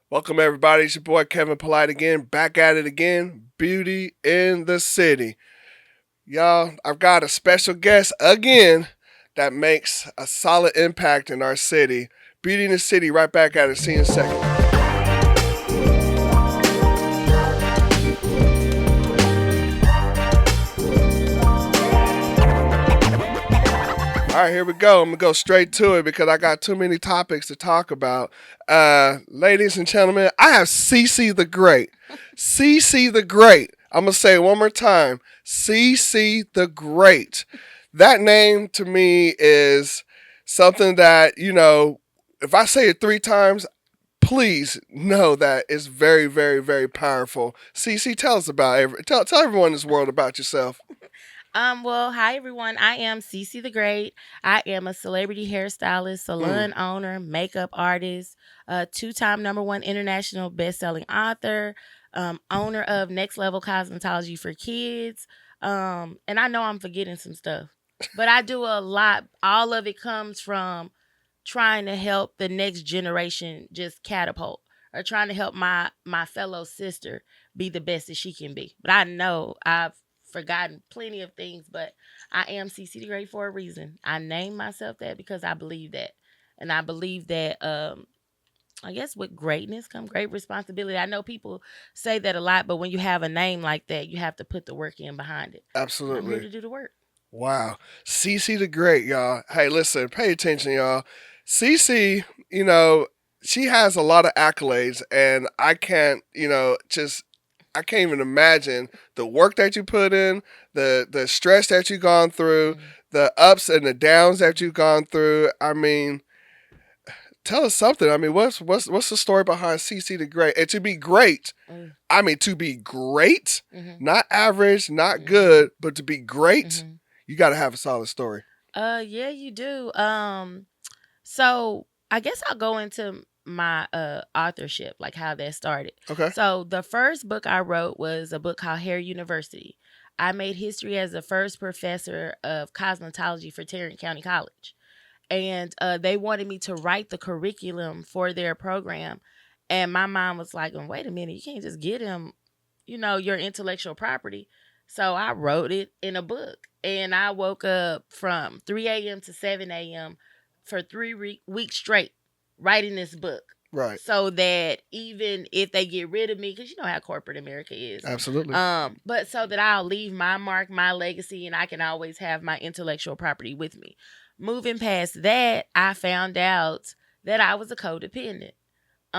Welcome, everybody. It's your boy Kevin Polite again, back at it again. Beauty in the city. Y'all, I've got a special guest again that makes a solid impact in our city. Beauty in the city, right back at it. See you in a second. All right, here we go. I'm going to go straight to it because I got too many topics to talk about. Ladies and gentlemen, I have CC the Great. CC the Great. I'm going to say it one more time. CC the Great. That name to me is something that, if I say it 3 times, please know that it's very, very, very powerful. CC, tell us about tell everyone in this world about yourself. Hi everyone. I am Cece the Great. I am a celebrity hairstylist, Mm, salon owner, makeup artist, two-time number one international best-selling author, owner of Next Level Cosmetology for Kids. And I know I'm forgetting some stuff, but I do a lot. All of it comes from trying to help the next generation just catapult, or trying to help my fellow sister be the best that she can be. But I know I've forgotten plenty of things, but I am CC the Great for a reason. I named myself that because I believe that. And I believe that I guess with greatness come great responsibility. I know people say that a lot, but when you have a name like that, you have to put the work in behind it. And I'm here absolutely. to do the work. Wow. Cece the Great, y'all. Hey, listen, pay attention, y'all. Cece, you know, she has a lot of accolades, and I can't, I can't even imagine the work that you put in, the stress that you've gone through, Mm. the ups and the downs that you've gone through. I mean, tell us something. I mean, what's the story behind CC the Great? And to be great, Mm. I mean, to be great, Mhm. not average, not Mhm. good, but to be great, Mhm. you got to have a solid story. Yeah, you do. So I guess I'll go into my authorship, like how that started. Okay. So the first book I wrote was a book called Hair University. I made history as the first professor of cosmetology for Tarrant County College. And they wanted me to write the curriculum for their program. And my mom was like, "Oh, wait a minute, you can't just get him, your intellectual property." So I wrote it in a book. And I woke up from 3 a.m. to 7 a.m. for 3 weeks straight writing this book. Right. So that even if they get rid of me, because you know how corporate America is, Absolutely. but so that I'll leave my mark, my legacy, and I can always have my intellectual property with me. Moving past that, I found out that I was a codependent.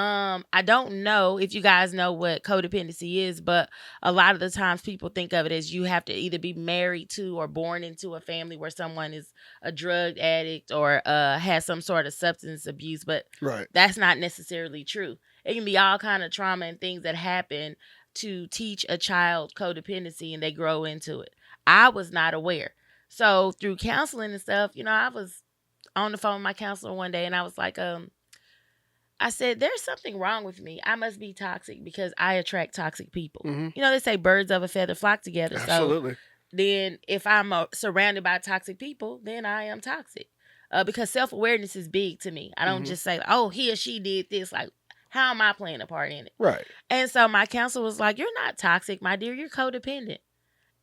I don't know if you guys know what codependency is, but a lot of the times people think of it as you have to either be married to or born into a family where someone is a drug addict or has some sort of substance abuse, but Right. that's not necessarily true. It can be all kind of trauma and things that happen to teach a child codependency and they grow into it. I was not aware. So through counseling and stuff, I was on the phone with my counselor one day and I was like, I said, there's something wrong with me. I must be toxic because I attract toxic people. Hmm. They say birds of a feather flock together. So Absolutely. then if I'm surrounded by toxic people, then I am toxic. Because self awareness is big to me. I don't Hmm. just say, oh, he or she did this. Like, how am I playing a part in it? Right. And so my counselor was like, you're not toxic, my dear. You're codependent.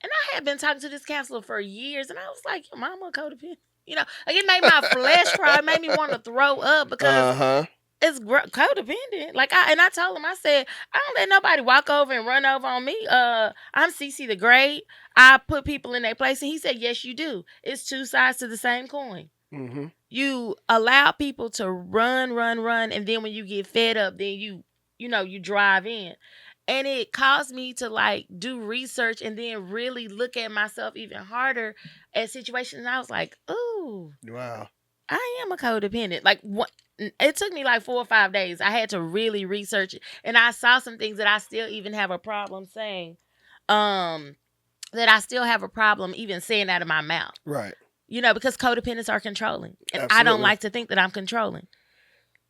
And I had been talking to this counselor for years. And I was like, your mama codependent. Like it made my flesh crawl. It made me want to throw up because Uh huh. it's codependent. I told him, I said, I don't let nobody walk over and run over on me. I'm CC the Great. I put people in their place, and he said, yes, you do. It's two sides to the same coin. Hmm. You allow people to run, run, run, and then when you get fed up, then you drive in. And it caused me to like do research and then really look at myself even harder at situations. And I was like, ooh, Wow. I am a codependent. Like what? It took me like 4 or 5 days. I had to really research it, and I saw some things that I still even have a problem saying. Um, that I still have a problem even saying out of my mouth. Right. Because codependents are controlling, and I don't Absolutely. like to think that I'm controlling.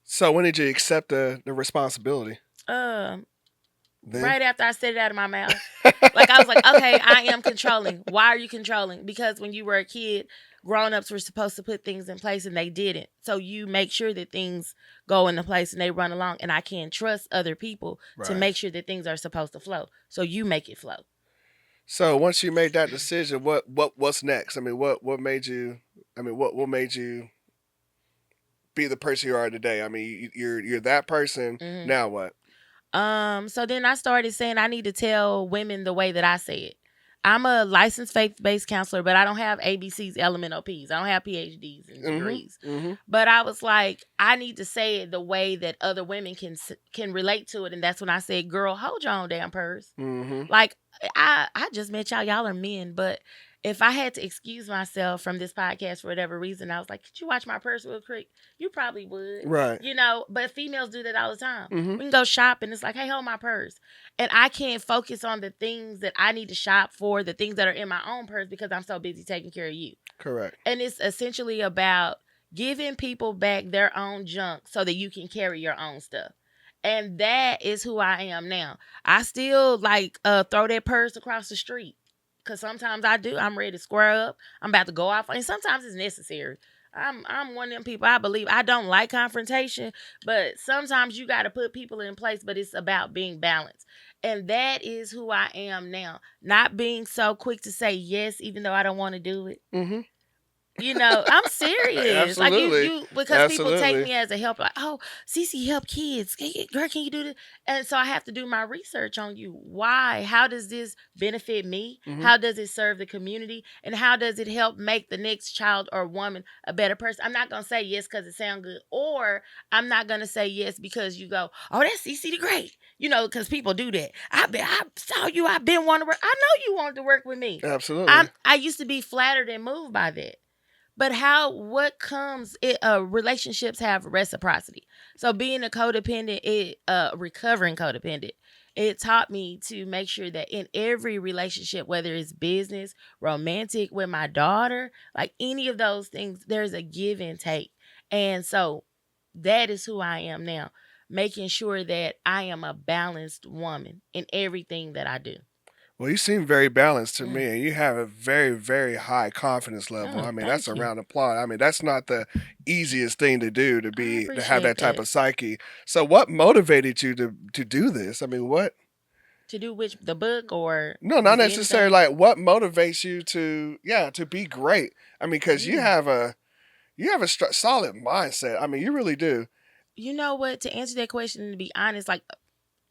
So when did you accept the responsibility? Um, Then right after I said it out of my mouth. Like I was like, okay, I am controlling. Why are you controlling? Because when you were a kid, grown-ups were supposed to put things in place and they didn't. So you make sure that things go into place and they run along, and I can't trust other people to right. make sure that things are supposed to flow. So you make it flow. So once you made that decision, what's next? I mean, what made you? I mean, what made you be the person you are today? I mean, you're that person. Hmm. Now what? So then I started saying I need to tell women the way that I say it. I'm a licensed faith-based counselor, but I don't have ABCs, LMNOPs. I don't have PhDs and Mm-hmm. degrees. Mm-hmm. But I was like, I need to say it the way that other women can relate to it, and that's when I said, "Girl, hold your own damn purse." Mm-hmm. Like I just met y'all. Y'all are men, but if I had to excuse myself from this podcast for whatever reason, I was like, "Could you watch my purse real quick?" You probably would, Right. But females do that all the time. Mm-hmm. We can go shop and it's like, "Hey, hold my purse," and I can't focus on the things that I need to shop for, the things that are in my own purse because I'm so busy taking care of you. Correct. And it's essentially about giving people back their own junk so that you can carry your own stuff. And that is who I am now. I still like throw that purse across the street. Cause sometimes I do. I'm ready to square up. I'm about to go off. And sometimes it's necessary. I'm one of them people. I believe I don't like confrontation, but sometimes you gotta put people in place, but it's about being balanced. And that is who I am now. Not being so quick to say yes, even though I don't want to do it. Mm-hmm. I'm serious. Like Absolutely. because people take Absolutely. me as a help. Like, oh, Cece help kids. Girl, can you do this? And so I have to do my research on you. Why? How does this benefit me? Mm-hmm. How does it serve the community? And how does it help make the next child or woman a better person? I'm not gonna say yes because it sounds good, or I'm not gonna say yes because you go, oh, that's Cece the Great. Because people do that. I saw you. I've been wanting to work. I know you wanted to work with me. Absolutely. I used to be flattered and moved by that. But what comes it relationships have reciprocity. So being a codependent, recovering codependent, it taught me to make sure that in every relationship, whether it's business, romantic, with my daughter, like any of those things, there's a give and take. And so that is who I am now, making sure that I am a balanced woman in everything that I do. Well, you seem very balanced to Mm. me, and you have a very, very high confidence level. Oh, I mean, that's thank a you. round of applause. I mean, that's not the easiest thing to do I to have appreciate that type that. of psyche. So, what motivated you to do this? I mean, what? To do which the book or No, not just necessarily. anything? Like, what motivates you to to be great? I mean, because Mm. you have a solid mindset. I mean, you really do. You know what? To answer that question and to be honest, like,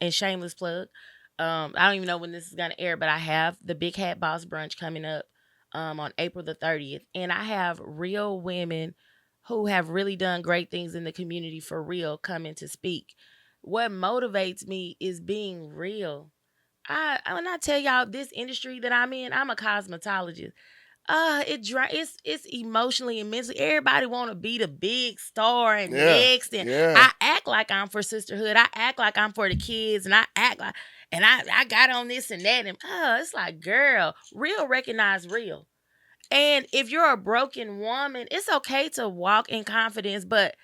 and shameless plug, I don't even know when this is gonna air, but I have the Big Hat Boss Brunch coming up on April the 30th. And I have real women who have really done great things in the community for real coming to speak. What motivates me is being real. When I tell y'all this industry that I'm in, I'm a cosmetologist. It's emotionally and mentally. Everybody want to be the big star and Yeah, next, and yeah. I act like I'm for sisterhood. I act like I'm for the kids, and I act like, and I got on this and that, and it's like, girl, real recognize real. And if you're a broken woman, it's okay to walk in confidence, but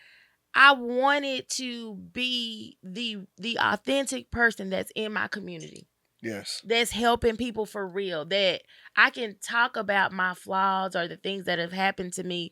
I wanted to be the authentic person that's in my community, Yes. that's helping people for real, that I can talk about my flaws or the things that have happened to me,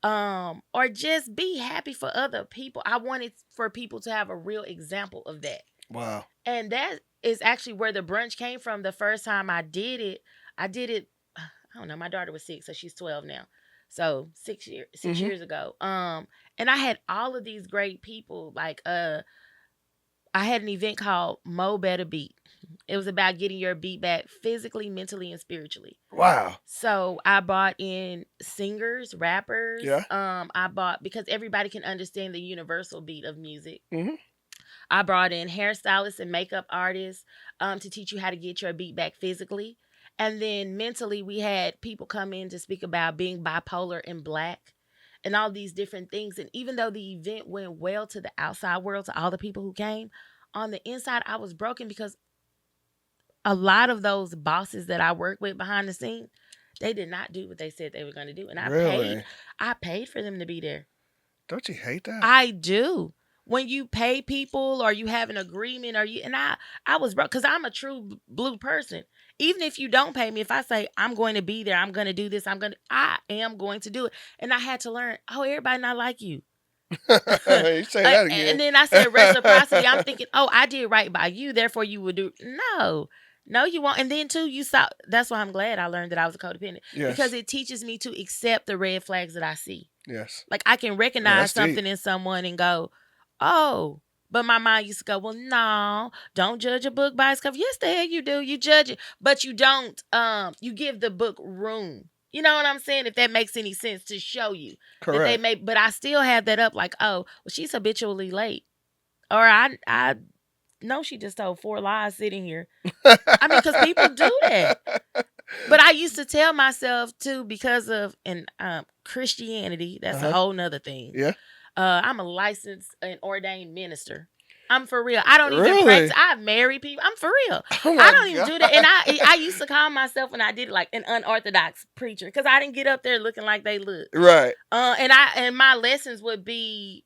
or just be happy for other people. I wanted for people to have a real example of that. Wow. And that is actually where the brunch came from. The first time I did it, I don't know, my daughter was 6, so she's 12 now. So 6 Mm-hmm. years ago. And I had all of these great people. Like I had an event called Mo Better Beat. It was about getting your beat back physically, mentally, and spiritually. Wow. So I brought in singers, rappers. Yeah. I bought, because everybody can understand the universal beat of music. Mm-hmm. I brought in hairstylists and makeup artists to teach you how to get your beat back physically. And then mentally, we had people come in to speak about being bipolar and black and all these different things. And even though the event went well to the outside world, to all the people who came, on the inside, I was broken because a lot of those bosses that I work with behind the scenes, they did not do what they said they were going to do. And Really? I paid for them to be there. Don't you hate that? I do. when you pay people or you have an agreement or you and I was broke because I'm a true blue person. Even if you don't pay me, if I say I'm going to be there, I'm going to do this, I am going to do it. And I had to learn, oh, everybody not like you. You say that And again. then I said reciprocity. I'm thinking, oh, I did right by you, therefore you would do. No, no, you won't. And then too, you saw. That's why I'm glad I learned that I was a codependent because Yes. it teaches me to accept the red flags that I see. Yes. Like I can Oh, recognize that's deep. something in someone and go, oh. But my mind used to go, well, no, don't judge a book by its cover. Yes, the hell you do. You judge it, but you don't. You give the book room. You know what I'm saying? If that makes any sense to show you that they Correct. may, but I still have that up. Like, oh, well, she's habitually late, or I know she just told 4 lies sitting here. I mean, because people do that. But I used to tell myself too because of Christianity. That's a Uh-huh. whole nother thing. Yeah. I'm a licensed and ordained minister. I'm for real. I don't even Really? practice. I marry people. I'm for real. Oh I my don't even God. do that. And I used to call myself when I did it like an unorthodox preacher because I didn't get up there looking like they look. Right. And my lessons would be,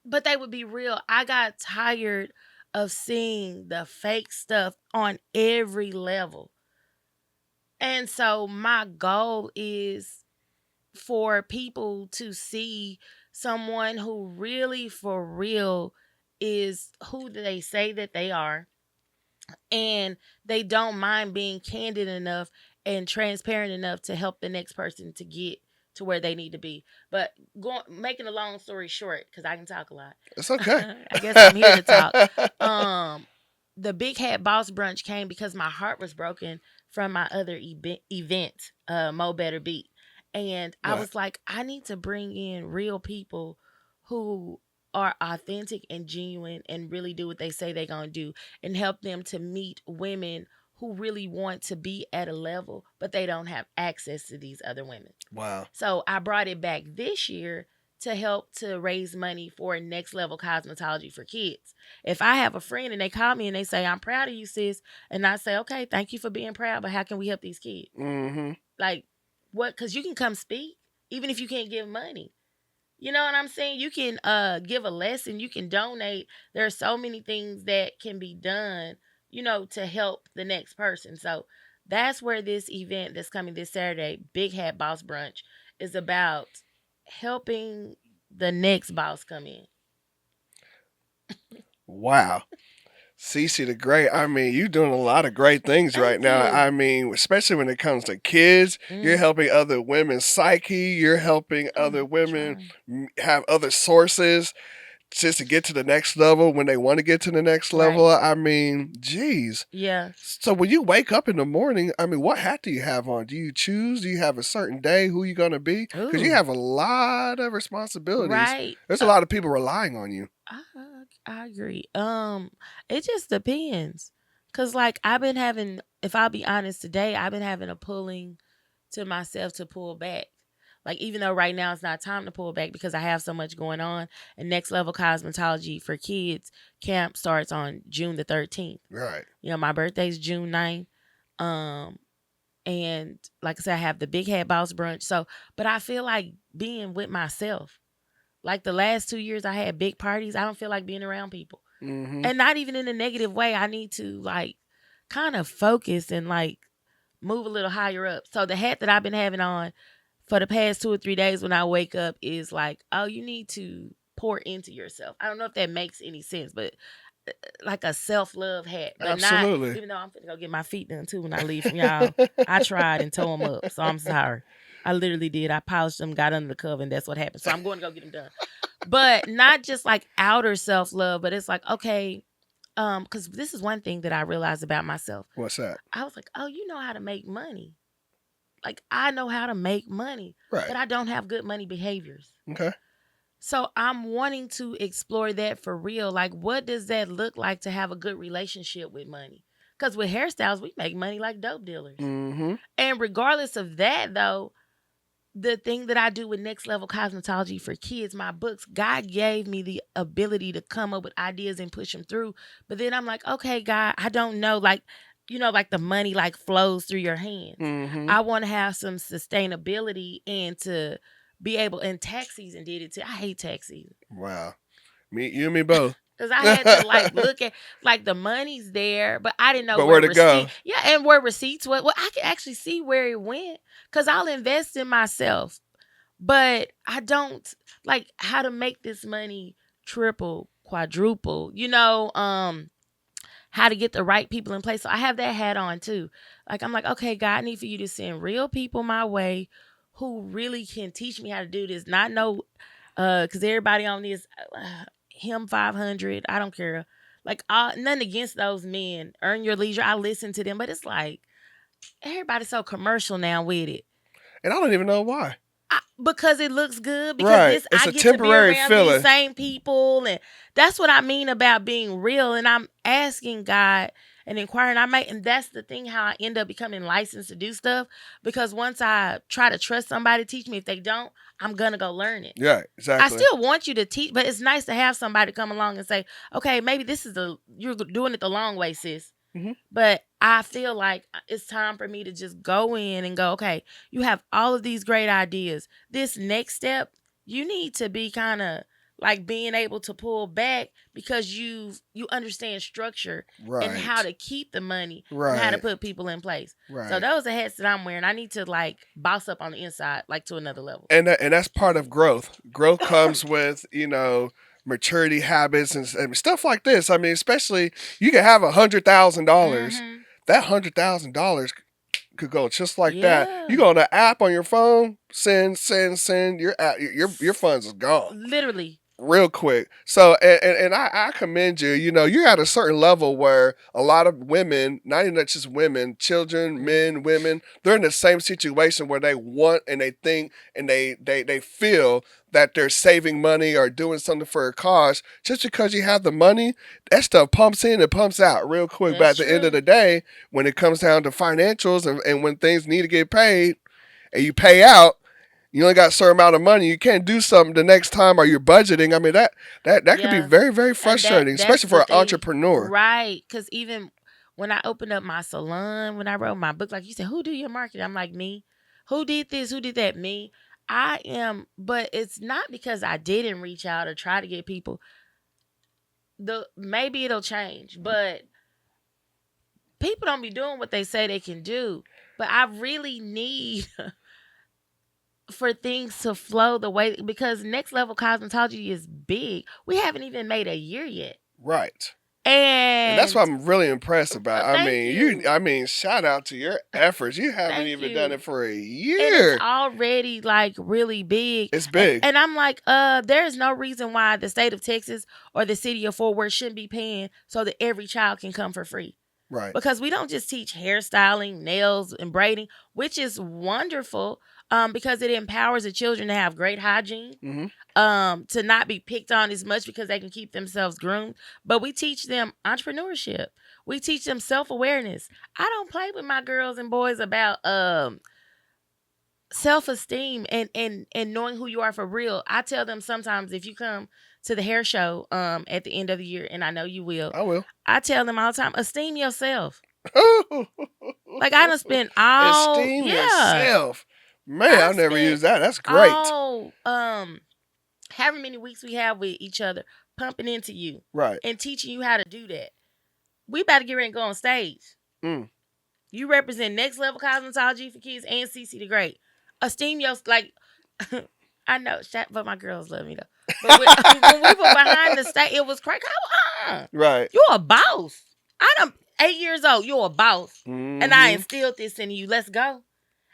but they would be real. I got tired of seeing the fake stuff on every level. And so my goal is for people to see someone who really for real is who they say that they are, and they don't mind being candid enough and transparent enough to help the next person to get to where they need to be. But making a long story short, because I can talk a lot. It's okay. I guess I'm here to talk. The Big Hat Boss Brunch came because my heart was broken from my other event, Mo Better Beat. And I Right. was like, I need to bring in real people who are authentic and genuine and really do what they say they're going to do and help them to meet women who really want to be at a level, but they don't have access to these other women. Wow. So I brought it back this year to help to raise money for next level cosmetology for kids. If I have a friend and they call me and they say, I'm proud of you, sis, and I say, okay, thank you for being proud, but how can we help these kids? Mm-hmm. Like, what? Because you can come speak, even if you can't give money. You know what I'm saying? You can give a lesson, you can donate. There are so many things that can be done, to help the next person. So that's where this event that's coming this Saturday, Big Hat Boss Brunch, is about helping the next boss come in. Wow. Cece the Great. I mean, you're doing a lot of great things right Thank now. you. I mean, especially when it comes to kids, you're Mm, helping other women's psyche. You're helping other I'm women trying. have other sources just to get to the next level when they want to get to the next level. Right. I mean, geez. Yeah. So when you wake up in the morning, I mean, what hat do you have on? Do you choose? Do you have a certain day who you're going to be? Because you Ooh. have a lot of responsibilities. Right. There's a lot of people relying on you. I, I agree. It just depends. Cause like I've been having, if I'll be honest today, I've been having a pulling to myself to pull back. Like even though right now it's not time to pull back because I have so much going on. And Next Level Cosmetology for Kids camp starts on June the 13th. Right. My birthday's June 9th. And like I said, I have the Big Hat Boss Brunch. So, but I feel like being with myself. Like the last 2 years I had big parties. I don't feel like being around people. Mm-hmm. And not even in a negative way. I need to like kind of focus and like move a little higher up. So the hat that I've been having on for the past 2 or 3 days when I wake up is like, oh, you need to pour into yourself. I don't know if that makes any sense, but like a self-love hat, but not, Absolutely. even though I'm finna go get my feet done too when I leave from y'all. I tried and tore them up, so I'm sorry. I literally did. I polished them, got under the cover, and that's what happened. So I'm going to go get them done. But not just like outer self-love, but it's like, okay, because this is one thing that I realized about myself. What's that? I was like, oh, you know how to make money. Like I know how to make money, Right. but I don't have good money behaviors. Okay. So I'm wanting to explore that for real. Like, what does that look like to have a good relationship with money? Because with hairstyles, we make money like dope dealers. Mm-hmm. And regardless of that, though, the thing that I do with Next Level Cosmetology for Kids, my books, God gave me the ability to come up with ideas and push them through. But then I'm like, okay, God, I don't know. Like, like the money like flows through your hands. Mm-hmm. I want to have some sustainability and to be able, and tax season did it too. I hate tax season. Wow. Me, you, and me both. Because I had to like look at like the money's there, but I didn't know But where where to go? Yeah, and where receipts went. Well, I can actually see where it went because I'll invest in myself, but I don't like how to make this money triple, quadruple. How to get the right people in place. So I have that hat on too. Like I'm like, okay, God, I need for you to send real people my way who really can teach me how to do this. Not know, because everybody on this him 500. I don't care. Like nothing against those men. Earn your leisure. I listen to them, but it's like everybody's so commercial now with it. And I don't even know why. Because it looks good. Because Right. It's I a get to be temporary around feeling. these same people, and that's what I mean about being real. And I'm asking God and inquiring. And that's the thing. How I end up becoming licensed to do stuff. Because once I try to trust somebody to teach me, if they don't, I'm gonna go learn it. Yeah, exactly. I still want you to teach, but it's nice to have somebody come along and say, "Okay, maybe this is you're doing it the long way, sis." Mm-hmm. But I feel like it's time for me to just go in and go, okay, you have all of these great ideas. This next step, you need to be kind of like being able to pull back because you understand structure Right. and how to keep the money Right. and how to put people in place. Right. So those are hats that I'm wearing. I need to like boss up on the inside, like to another level. And that's part of growth. Growth comes with, maturity habits and stuff like this. I mean, especially you can have $100,000. Mm-hmm. That $100,000 could go just like Yeah. that. You go on the app on your phone, send. Your funds is gone Literally. real quick. So and I commend you. You're at a certain level where a lot of women, not even just women, children, men, women, they're in the same situation where they want and they think and they feel that they're saving money or doing something for a cause. Just because you have the money, that stuff pumps in and pumps out real quick. That's but at the end of true. the day, when it comes down to financials and when things need to get paid and you pay out, you only got a certain amount of money. You can't do something the next time, or you're budgeting. I mean, that can be very, very frustrating, especially for an entrepreneur. Right. Because even when I opened up my salon, when I wrote my book, like you said, who do your marketing? I'm like, me. Who did this? Who did that? Me. I am, but it's not because I didn't reach out or try to get people. Maybe it'll change, but people don't be doing what they say they can do. But I really need for things to flow the way, because next level cosmetology is big. We haven't even made a year yet. Right. And that's what I'm really impressed about. I mean, shout out to your efforts. You haven't even done it for a year. And it's already like really big. It's big. And I'm like, there's no reason why the state of Texas or the city of Fort Worth shouldn't be paying so that every child can come for free. Right. Because we don't just teach hairstyling, nails, and braiding, which is wonderful, because it empowers the children to have great hygiene, to not be picked on as much because they can keep themselves groomed. But we teach them entrepreneurship. We teach them self-awareness. I don't play with my girls and boys about self-esteem and knowing who you are for real. I tell them sometimes, if you come to the hair show at the end of the year, and I know you will. I will. I tell them all the time, esteem yourself. Like I done spent all esteem yourself. Man, I've never used that. That's great. However many weeks we have with each other, pumping into you, right, and teaching you how to do that. We about to get ready and go on stage. You represent Next Level Cosmetology for Kids and CC the Great. Esteem your I know, but my girls love me though. But when we were behind the stage, it was crazy. Right, you're a boss. I'm 8 years old. You're a boss, and I instilled this in you. Let's go.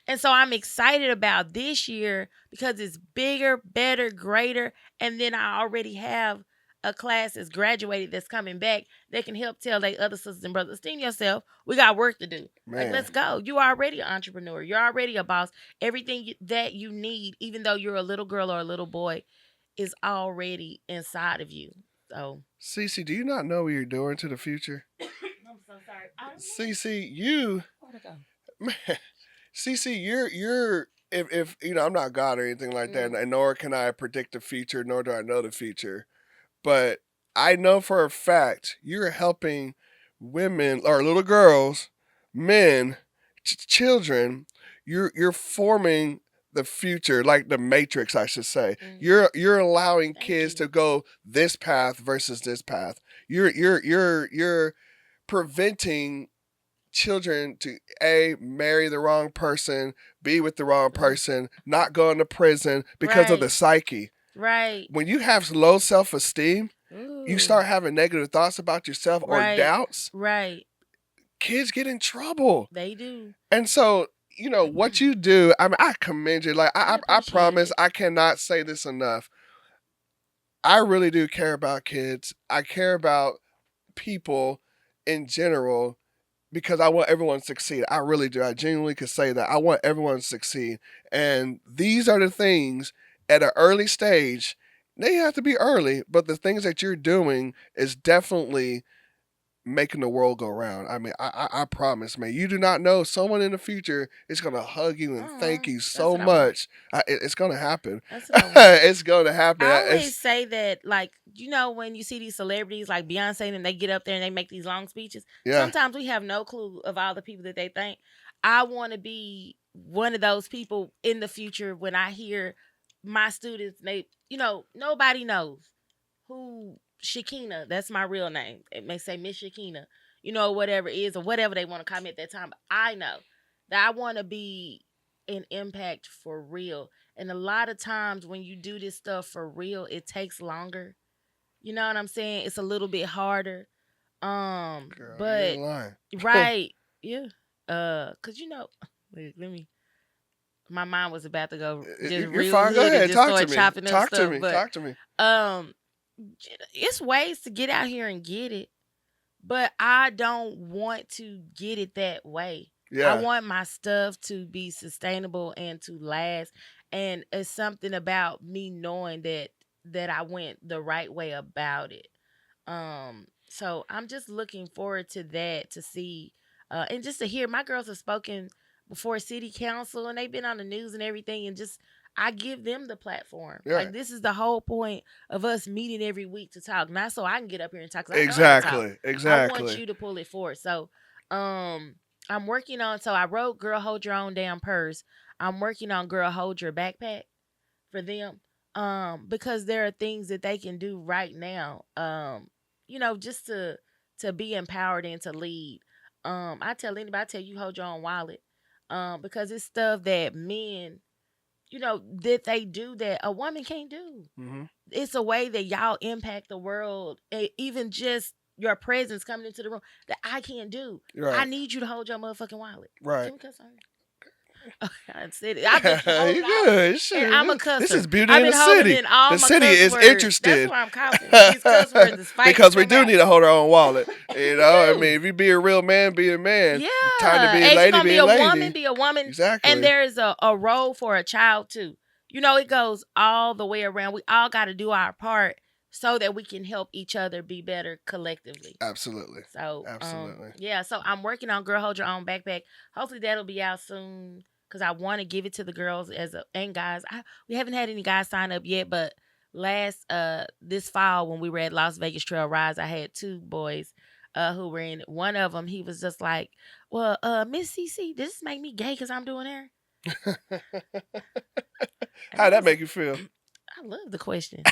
And so I'm excited about this year because it's bigger, better, greater, and then I already have a class that's graduated that's coming back that can help tell their other sisters and brothers, esteem yourself. We got work to do. Man. Like, let's go. You are already an entrepreneur. You're already a boss. Everything that you need, even though you're a little girl or a little boy, is already inside of you. So, Cece, do you not know what you're doing to the future? I'm so sorry. Cece, you, man, Cece, you're if I'm not God or anything like that, and nor can I predict the future, nor do I know the future. But I know for a fact you're helping women or little girls, men, children. You're forming the future, like the Matrix, I should say. Mm. You're allowing Thank kids you. to go this path versus this path. You're preventing children to A, marry the wrong person, be with the wrong Mm. person, not go into prison because of Right. the psyche. Right. When you have low self-esteem, you Ooh. start having negative thoughts about yourself or Right. doubts, Right. kids get in trouble. They do. And so, what you do, I mean, I commend you. Like, I I appreciate promise it. I cannot say this enough. I really do care about kids. I care about people in general because I want everyone to succeed. I really do. I genuinely could say that. I want everyone to succeed. And these are the things at an early stage. They have to be early, but the things that you're doing is definitely making the world go round. I mean, I promise, man. You do not know someone in the future is gonna hug you and thank you That's so what I want. much. It's gonna happen. That's what I want. It's gonna happen. I always say that, like, when you see these celebrities like Beyonce and they get up there and they make these long speeches, Yeah, sometimes we have no clue of all the people that they thank. I want to be one of those people in the future when I hear my students, nobody knows who Shakina, that's my real name. It may say Miss Shakina, whatever it is or whatever they want to call me at that time. But I know that I want to be an impact for real. And a lot of times when you do this stuff for real, it takes longer. You know what I'm saying? It's a little bit harder. girl, you But ain't lying. right, yeah. Cause let me. My mind was about to go just You're real fine. Go hood and ahead. just Talk to start me. chopping up Talk to stuff. me. But Talk to me. um, it's ways to get out here and get it, but I don't want to get it that way. I Yeah, want my stuff to be sustainable and to last. And it's something about me knowing that I went the right way about it. So I'm just looking forward to that, to see and just to hear. My girls have spoken before city council and they've been on the news and everything, and just I give them the platform. yeah. Like, this is the whole point of us meeting every week to talk, not so I can get up here and talk, 'cause I know I can talk. Exactly. I want Exactly. you to pull it forward. So I'm working on, so I wrote Girl Hold Your Own Damn Purse. I'm working on Girl Hold Your Backpack for them. Because there are things that they can do right now. Just to be empowered and to lead. I tell you, hold your own wallet. Because it's stuff that men, that they do that a woman can't do. Hmm. It's a way that y'all impact the world, even just your presence coming into the room, that I can't do. I Right. need you to hold your motherfucking wallet. Right. Can we cuss on here? I said it. I've been You holding all, good? and Shit. I'm a This cusser. is beauty I've in the been holding city. in all The my city cuss is words. That's interested. why I'm coughing. These cuss words is fighting Because to we come do out. need to hold our own wallet. We I do. mean, if you be a real man, be a man. Time to Yeah. be a And you're lady, gonna be be a a woman, lady. be a woman. And Exactly. there is a role for a child too. It goes all the way around. We all gotta do our part so that we can help each other be better collectively. Absolutely. So Absolutely. yeah, so I'm working on Girl Hold Your Own Backpack. Hopefully that'll be out soon, because I want to give it to the girls and guys. We haven't had any guys sign up yet, but last this fall when we were at Las Vegas Trail Rise, I had two boys who were in it. One of them, he was just like, "Well, Miss CC, does this make me gay because I'm doing hair?" And I How'd that was make you feel? I love the question.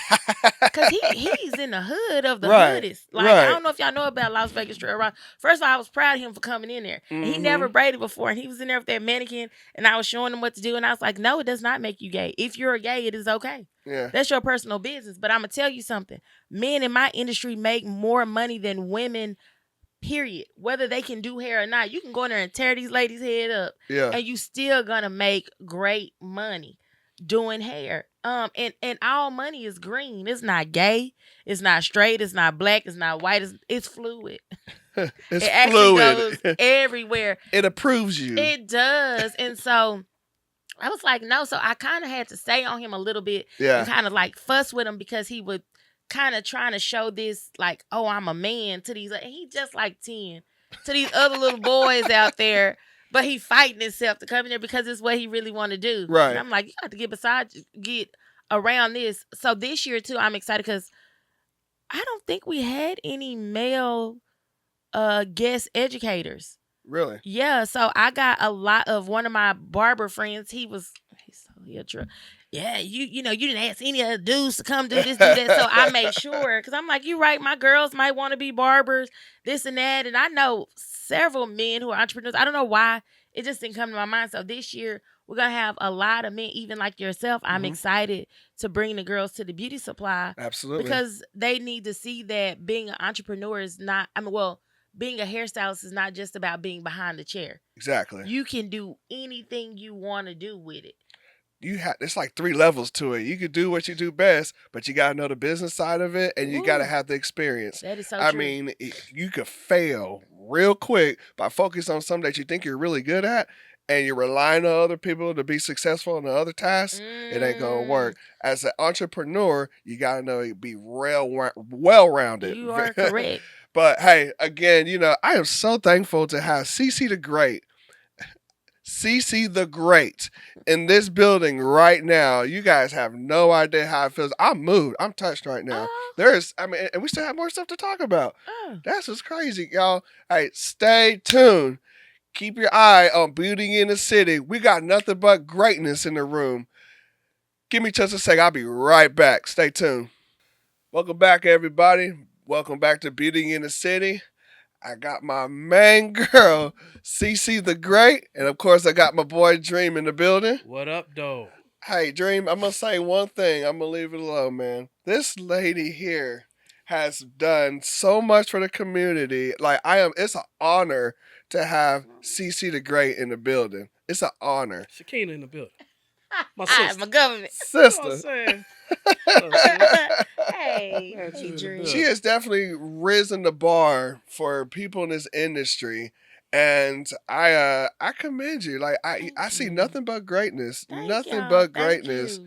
Cause he's in the hood of the Right. hoodest. Like, I Right. don't know if y'all know about Las Vegas Trail Ride. First of all, I was proud of him for coming in there. And he never Mm-hmm. braided before. And he was in there with that mannequin, and I was showing him what to do. And I was like, no, it does not make you gay. If you're gay, it is okay. Yeah. That's your personal business. But I'm gonna tell you something. Men in my industry make more money than women, period. Whether they can do hair or not. You can go in there and tear these ladies' head up, Yeah. and you still gonna make great money doing hair. And all money is green. It's not gay. It's not straight. It's not black. It's not white. It's fluid. It's It actually fluid. goes everywhere. It approves you. It does. And so I was like, no. So I kind of had to stay on him a little bit Yeah. and kind of like fuss with him, because he would kind of trying to show this, like, oh, I'm a man to these. And he just like 10 to these other little boys out there. But he fighting himself to come in there because it's what he really want to do. Right. And I'm like, you have to get around this. So this year too, I'm excited because I don't think we had any male guest educators. Really? Yeah, so I got a lot of one of my barber friends. He's so Yeah, you didn't ask any other dudes to come do this, do that. So I made sure, because I'm like, you right, my girls might want to be barbers, this and that. And I know several men who are entrepreneurs. I don't know why it just didn't come to my mind. So this year we're gonna have a lot of men, even like yourself. I'm excited to bring the girls to the beauty supply. Absolutely. Because they need to see that being an entrepreneur is not, being a hairstylist is not just about being behind the chair. Exactly. You can do anything you want to do with it. It's like 3 levels to it. You could do what you do best, but you gotta know the business side of it, and you gotta have the experience. That is so I true. mean, you could fail real quick by focusing on something that you think you're really good at, and you're relying on other people to be successful in the other tasks. It ain't gonna work. As an entrepreneur, you gotta know you be well-rounded. You are correct. But hey, again, I am so thankful to have CC the Great. CC the Great in this building right now. You guys have no idea how it feels. I'm moved. I'm touched right now. And we still have more stuff to talk about. That's what's crazy, y'all. Hey, stay tuned. Keep your eye on Beauty in the City. We got nothing but greatness in the room. Give me just a sec. I'll be right back. Stay tuned. Welcome back, everybody. Welcome back to Beauty in the City. I got my main girl, CC the Great, and of course I got my boy Dream in the building. What up, though? Hey, Dream, I'm going to say one thing. I'm going to leave it alone, man. This lady here has done so much for the community. It's an honor to have CC the Great in the building. It's an honor. Shakina in the building. My sister. My government. Sister. You know what I'm saying? Hey, Dream. She has definitely risen the bar for people in this industry. And I commend you. I see nothing but greatness. Nothing but greatness.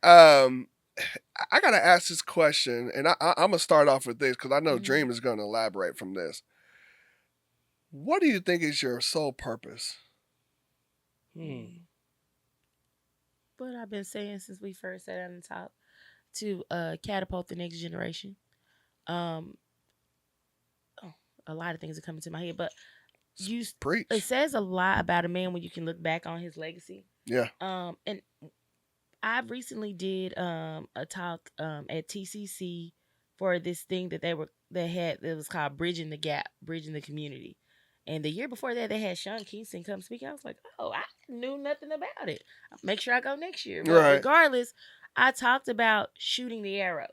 I gotta ask this question, and I'm gonna start off with this because I know Dream is gonna elaborate from this. What do you think is your sole purpose? What I've been saying since we first sat on the top, to catapult the next generation. A lot of things are coming to my head, but Preach. It says a lot about a man when you can look back on his legacy. Yeah. And I recently did a talk at TCC for this thing that it was called Bridging the Gap, Bridging the Community. And the year before that, they had Sean Kingston come speak. I was like, oh, I knew nothing about it. I'll make sure I go next year. But regardless, I talked about shooting the arrow.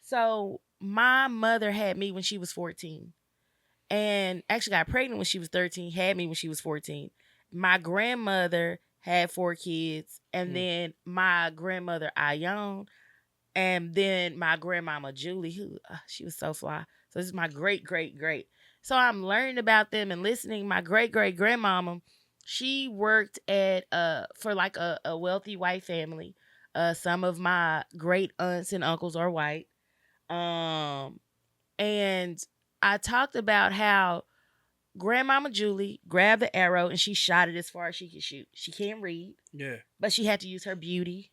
So my mother had me when she was 14. And actually got pregnant when she was 13, had me when she was 14. My grandmother had 4 kids. And then my grandmother, Ayon. And then my grandmama, Julie, who she was so fly. So this is my great, great, great. So I'm learning about them and listening. My great, great grandmama, she worked at for like a wealthy white family. Some of my great aunts and uncles are white. And I talked about how Grandmama Julie grabbed the arrow and she shot it as far as she could shoot. She can't read. Yeah. But she had to use her beauty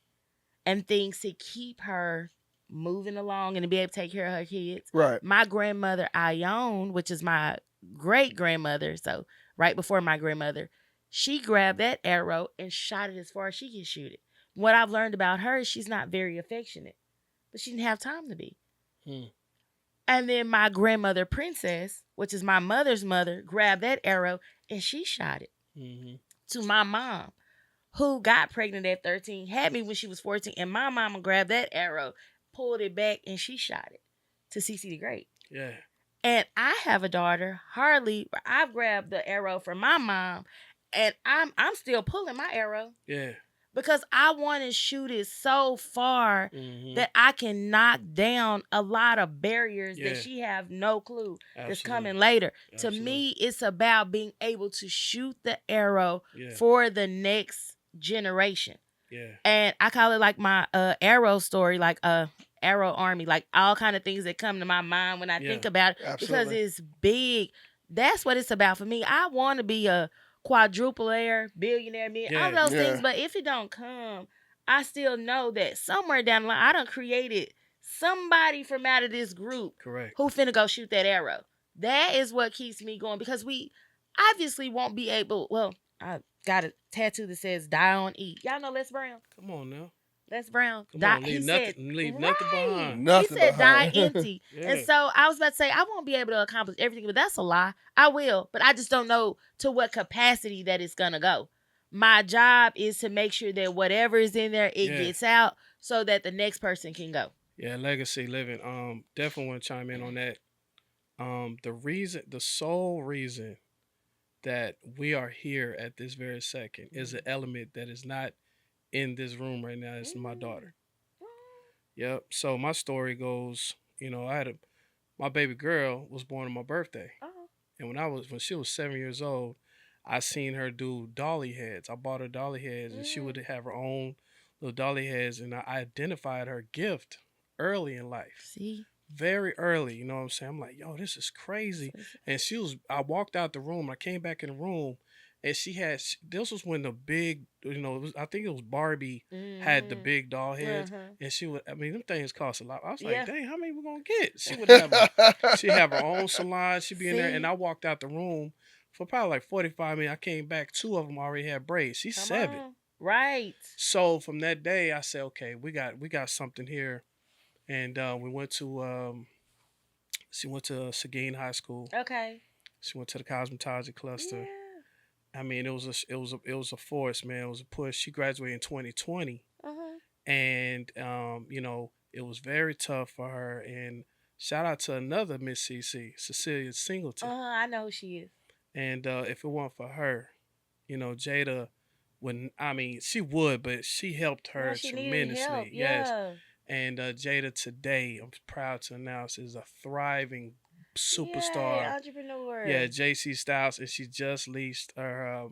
and things to keep her moving along and to be able to take care of her kids. Right. My grandmother, Ayon, which is my great-grandmother, so right before my grandmother, she grabbed that arrow and shot it as far as she could shoot it. What I've learned about her is she's not very affectionate, but she didn't have time to be. And then my grandmother, Princess, which is my mother's mother, grabbed that arrow and she shot it to my mom, who got pregnant at 13, had me when she was 14, and my mama grabbed that arrow, pulled it back, and she shot it to CC the Great. Yeah. And I have a daughter, Harley. I've grabbed the arrow from my mom, and I'm still pulling my arrow. Yeah. Because I want to shoot it so far that I can knock down a lot of barriers that she have no clue that's coming later. To me, it's about being able to shoot the arrow for the next generation. Yeah. And I call it like my arrow story, like arrow army, like all kind of things that come to my mind when I think about it. Because it's big. That's what it's about for me. I want to be a quadruple-aire, billionaire, all those things. But if it don't come, I still know that somewhere down the line, I done created somebody from out of this group who finna go shoot that arrow. That is what keeps me going, because we obviously won't be able, well, I got a tattoo that says "Die on E." Y'all know Les Brown. Come on now. Les Brown. Come Die, on. he Leave said, nothing. Leave nothing right. behind. He Nothing said, "Die behind. empty." And Yeah. so I was about to say, I won't be able to accomplish everything, but that's a lie. I will, but I just don't know to what capacity that it's gonna go. My job is to make sure that whatever is in there, it Yeah. gets out so that the next person can go. Yeah, legacy living. Definitely want to chime in on that. The sole reason that we are here at this very second is an element that is not in this room right now. It's my daughter. Yep. So my story goes, my baby girl was born on my birthday. And when she was 7 years old, I seen her do dolly heads. I bought her dolly heads and she would have her own little dolly heads, and I identified her gift early in life. See? Very early, you know what I'm saying? I'm like, yo, this is crazy. And I walked out the room, I came back in the room, and this was when the big, I think it was Barbie had the big doll heads. And them things cost a lot. I was like, dang, how many we gonna get? She'd have her own salon, she'd be in there, and I walked out the room for probably like 45 minutes. I came back, two of them already had braids. She's 7. Right. So from that day, I said, okay, we got something here. And we went to she went to Seguin High School. Okay. She went to the cosmetology cluster. Yeah. I mean, it was a force, man. It was a push. She graduated in 2020, and it was very tough for her. And shout out to another Miss CC, Cecilia Singleton. I know who she is. And if it weren't for her, Jada wouldn't. I mean, she would, but she helped her tremendously. Help. Yes. Yeah. And Jada today, I'm proud to announce, is a thriving superstar. Yay, entrepreneur. Yeah, JC Styles, and she just leased her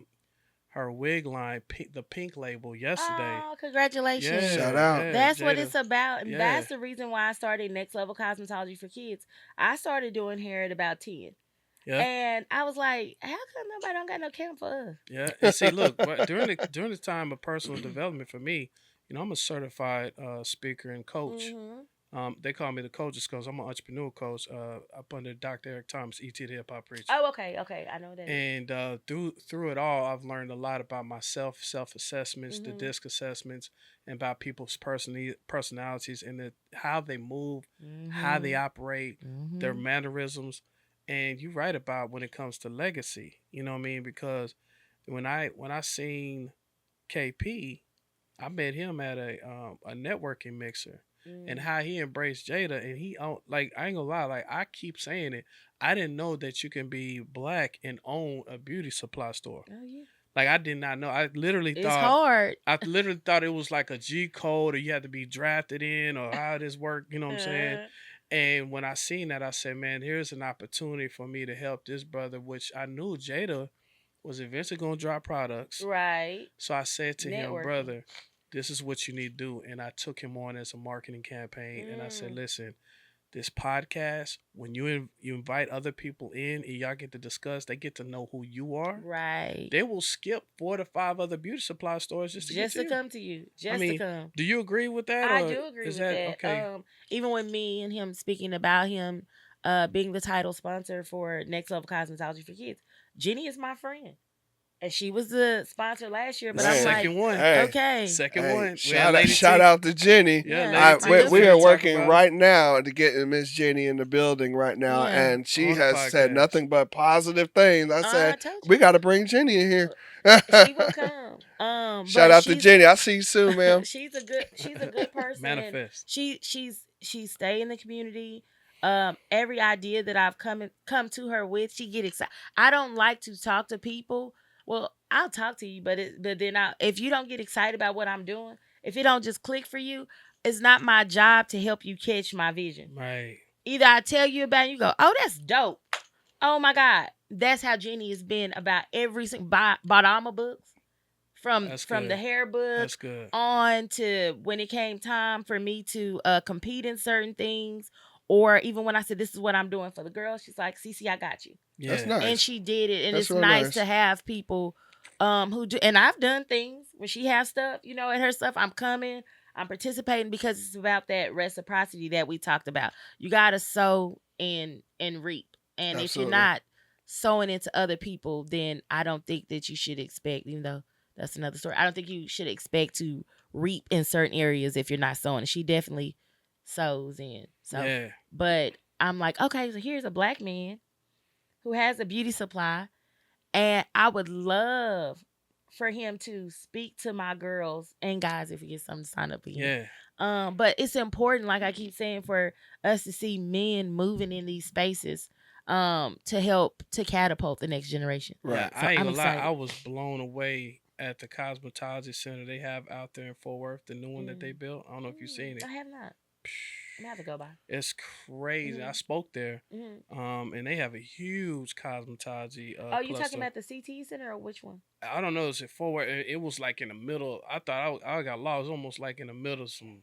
wig line, the Pink label, yesterday. Oh, congratulations. Yeah, Shout out. yeah, That's Jada. what it's about. And Yeah. that's the reason why I started Next Level Cosmetology for Kids. I started doing hair at about 10. Yeah. And I was like, how come nobody don't got no camp for us? Yeah. And see, look, during the time of personal development for me, I'm a certified speaker and coach. They call me the coaches because I'm an entrepreneur coach up under Dr. Eric Thomas, ET the Hip Hop Preacher. Oh, okay, I know that. And through it all, I've learned a lot about myself, self-assessments, the DISC assessments, and about people's personalities and how they move, how they operate, their mannerisms. And you're right about when it comes to legacy. You know what I mean? Because when I seen KP, I met him at a networking mixer, and how he embraced Jada, and he like, I ain't gonna lie, like, I keep saying it, I didn't know that you can be black and own a beauty supply store. Oh yeah. Like, I did not know. I literally It's hard. I literally thought it was like a G code, or you had to be drafted in, or how this worked. You know what I'm saying? And when I seen that, I said, man, here's an opportunity for me to help this brother, which I knew Jada was eventually going to drop products. Right. So I said to him, brother, this is what you need to do. And I took him on as a marketing campaign. And I said, listen, this podcast, when you invite other people in and y'all get to discuss, they get to know who you are. Right. They will skip 4 to 5 other beauty supply stores just to come to you. To come. Do you agree with that? I do agree with that. Okay. Even with me and him speaking about him being the title sponsor for Next Level Cosmetology for Kids, Jenny is my friend. And she was the sponsor last year, but I'm second like, one. Okay. Second one. Shout out to Jenny. Yeah, we are working right now to get Miss Jenny in the building right now, Yeah. and she has said nothing but positive things. I said, told you. we got to bring Jenny in here. She will come. Shout out to Jenny. I'll see you soon, ma'am. She's a good person. Manifest. She stay in the community. Every idea that I've come to her with, she get excited. I don't like to talk to people. Well, I'll talk to you, but then if you don't get excited about what I'm doing, if it don't just click for you, it's not my job to help you catch my vision. Right. Either I tell you about it, you go, oh, that's dope. Oh my God. That's how Jenny has been about every single bought all my books. From the hair book on to when it came time for me to compete in certain things. Or even when I said, this is what I'm doing for the girls, she's like, Cece, I got you. Yeah. That's nice. And she did it. And That's it's nice to have people who do. And I've done things when she has stuff, at her stuff. I'm coming. I'm participating because it's about that reciprocity that we talked about. You got to sow and reap. And if you're not sowing into other people, then I don't think that you should expect, even though that's another story. I don't think you should expect to reap in certain areas if you're not sowing. She definitely sows in. So, Yeah. but I'm like, okay, so here's a black man who has a beauty supply, and I would love for him to speak to my girls and guys if he gets something to sign up again. Yeah. But it's important, like I keep saying, for us to see men moving in these spaces to help to catapult the next generation. Yeah, Right. I ain't I'm gonna lie. excited. I was blown away at the cosmetology center they have out there in Fort Worth, the new one that they built. I don't know if you've seen it. I have not. I'm gonna have to go by. It's crazy. I spoke there, and they have a huge cosmetology. Oh, you cluster. talking about the CT Center or which one? I don't know. It's at Fort Worth. It was like in the middle. I thought I got lost. It was almost like in the middle of some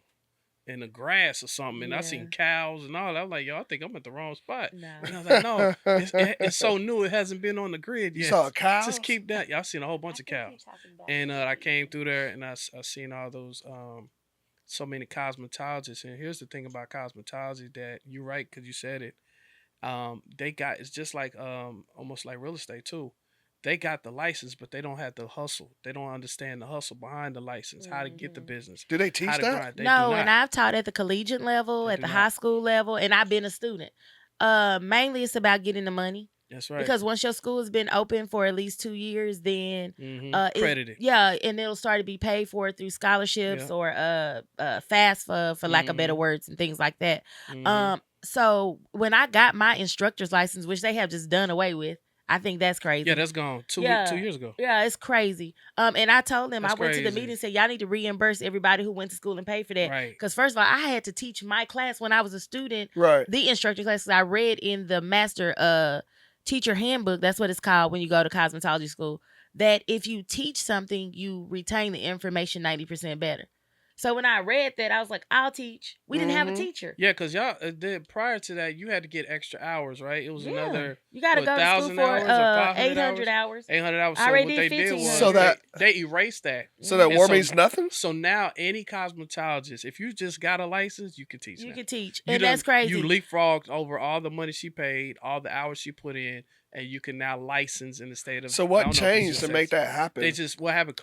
in the grass or something. And I seen cows and all that. I was like, yo, I think I'm at the wrong spot. No. And I was like, no, it's so new. It hasn't been on the grid yet. You saw cows? Just keep that. Y'all seen a whole bunch of cows. And I came through there and I seen all those so many cosmetologists. And here's the thing about cosmetology that you're right, because you said it. They got, it's just like almost like real estate too. They got the license, but they don't have the hustle. They don't understand the hustle behind the license, how to get the business. Do they teach how to that? grind. They No, do not. and I've taught at the collegiate level, They at do the not. high school level, and I've been a student. Mainly it's about getting the money. That's right. Because once your school has been open for at least 2 years, then credited. Yeah, and it'll start to be paid for through scholarships or FAFSA, for lack of better words, and things like that. So when I got my instructor's license, which they have just done away with, I think that's crazy. Yeah, that's gone 2 years ago. Yeah, it's crazy. And I told them, That's I went to the crazy. meeting and said, y'all need to reimburse everybody who went to school and pay for that. Right. Because first of all, I had to teach my class when I was a student, Right. the instructor class, 'cause I read in the master teacher handbook, that's what it's called when you go to cosmetology school, that if you teach something, you retain the information 90% better. So when I read that, I was like, I'll teach. We didn't have a teacher. Yeah, because y'all prior to that, you had to get extra hours, right? It was another. You got to go to school 1,000 for hours or 500 800 hours. 800 hours. I So already what they did did 15. was So that- they erased that. So that And war so- means nothing? So now any cosmetologist, if you just got a license, you can teach. You now. can teach. You And done- that's crazy. You leapfrogged over all the money she paid, all the hours she put in, and you can now license in the state of. So I what don't know if changed it's to just- make that happen? They just what happened?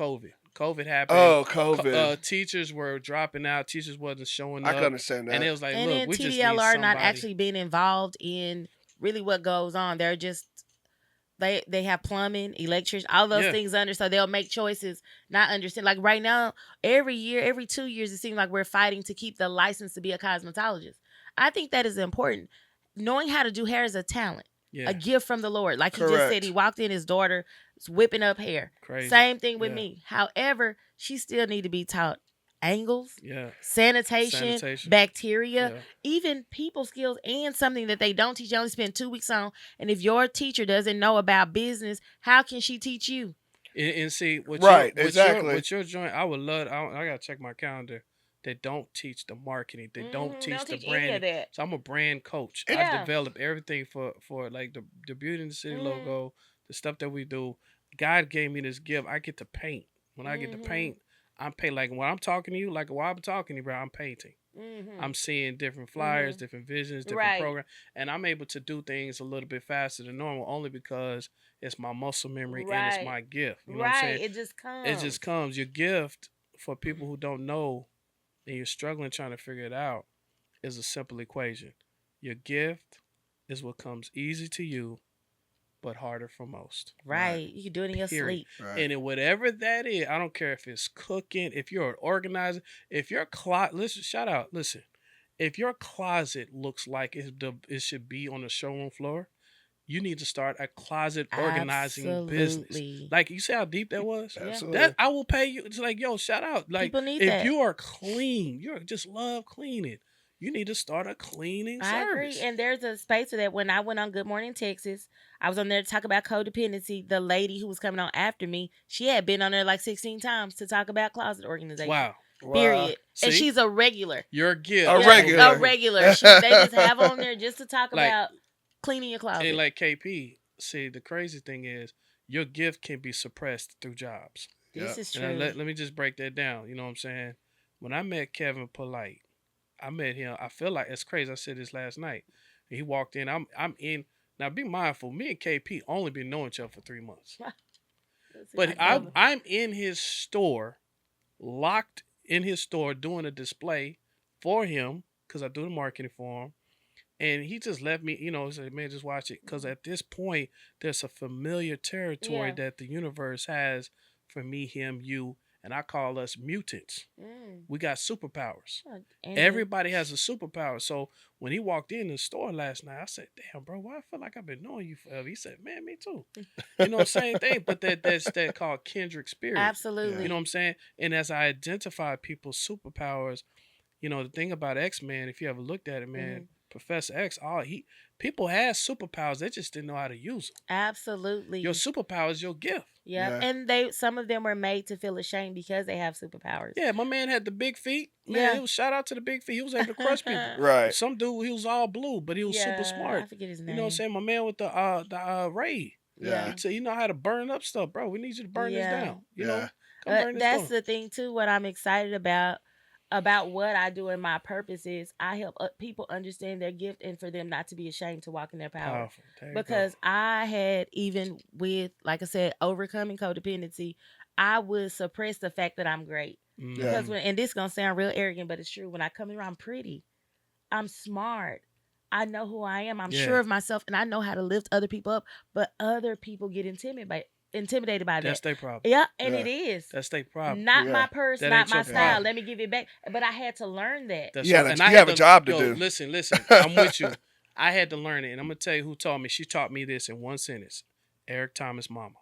COVID happened. Oh, COVID. Teachers were dropping out. Teachers wasn't showing I up. can understand that. And it was like, And look, then we just need TDLR not somebody. actually being involved in really what goes on. They're just they have plumbing, electrician, all those Yeah. things under, so they'll make choices, not understand. Like right now, every year, every 2 years, it seems like we're fighting to keep the license to be a cosmetologist. I think that is important. Knowing how to do hair is a talent. Yeah, A gift from the Lord. Like he just Correct. said, he walked in, his daughter was whipping up hair. crazy. Same thing with Yeah. me. However, she still need to be taught angles, Yeah, sanitation, Sanitation. bacteria, yeah. even people skills, and something that they don't teach. You only spend 2 weeks on. And if your teacher doesn't know about business, how can she teach you? And see, with Right, your, exactly. with your joint, I would love. I gotta check my calendar. They don't teach the marketing. They don't Mhm, teach don't the teach any of branding. that. So I'm a brand coach. Yeah. I develop everything for like the Beauty in the City Mhm. logo, the stuff that we do. God gave me this gift. I get to paint. When I get to Mhm. paint, I'm paint like when I'm talking to you, like while I'm talking to you, bro, I'm painting. Mm-hmm. I'm seeing different flyers, different visions, different Right. programs, and I'm able to do things a little bit faster than normal only because it's my muscle memory and it's Right. my gift. You know what I'm Right. saying? It just comes. It just comes. Your gift, for people who don't know and you're struggling trying to figure it out, is a simple equation. Your gift is what comes easy to you, but harder for most. Right. You can do it in your Period. sleep. Right. And in whatever that is, I don't care if it's cooking, if you're an organizer, if your closet, listen, shout out, listen, if your closet looks like it should be on the showroom floor, you need to start a closet organizing business. Absolutely. Like, you see how deep that was? Absolutely. That I will pay you. It's like, yo, shout out. Like, People need if that. you are clean, you just love cleaning, you need to start a cleaning I service. agree. And there's a space for that. When I went on Good Morning Texas, I was on there to talk about codependency. The lady who was coming on after me, she had been on there like 16 times to talk about closet organization. Wow. Period. And See? she's a regular. Your gift. A Yeah, regular. A regular. They just have her on there just to talk Like- about cleaning your closet. And like KP, see, the crazy thing is your gift can be suppressed through jobs. this is true. And let me just break that down. You know what I'm saying? When I met Kevin Polite, I met him. I feel like it's crazy. I said this last night. He walked in. I'm in. Now, be mindful. Me and KP only been knowing each other for 3 months. But I'm in his store, locked in his store, doing a display for him because I do the marketing for him. And he just left me, said, man, just watch it. Because at this point, there's a familiar territory that the universe has for me, him, you, and I call us mutants. We got superpowers. Everybody has a superpower. So when he walked in the store last night, I said, damn, bro, why I feel like I've been knowing you forever? He said, man, me too. Same thing. But that's called kindred spirit. Absolutely. You know what I'm saying? And as I identify people's superpowers, the thing about X-Men, if you ever looked at it, man, Professor X, people had superpowers. They just didn't know how to use them. Absolutely. Your superpower is your gift. Yep. Yeah. And some of them were made to feel ashamed because they have superpowers. Yeah, my man had the big feet. Man, it was shout out to the big feet. He was able to crush people. Right. Some dude, he was all blue, but he was super smart. I forget his name. You know what I'm saying? My man with the Ray. Yeah. So you know how to burn up stuff, bro. We need you to burn this down. You know? Come burn this that's down. the thing too. What I'm excited about what I do and my purpose is I help people understand their gift and for them not to be ashamed to walk in their power. Because I had, even with, like I said, overcoming codependency, I would suppress the fact that I'm great. Because and this is going to sound real arrogant, but it's true. When I come here, I'm pretty. I'm smart. I know who I am. I'm sure of myself, and I know how to lift other people up, but other people get intimidated by that. That's their problem. Yeah, and it is. That's their problem. Not my purse, not my style. Problem. Let me give it back. But I had to learn that. That's right. And you have a job to do. Listen. I'm with you. I had to learn it, and I'm gonna tell you who taught me. She taught me this in one sentence. Eric Thomas' mama.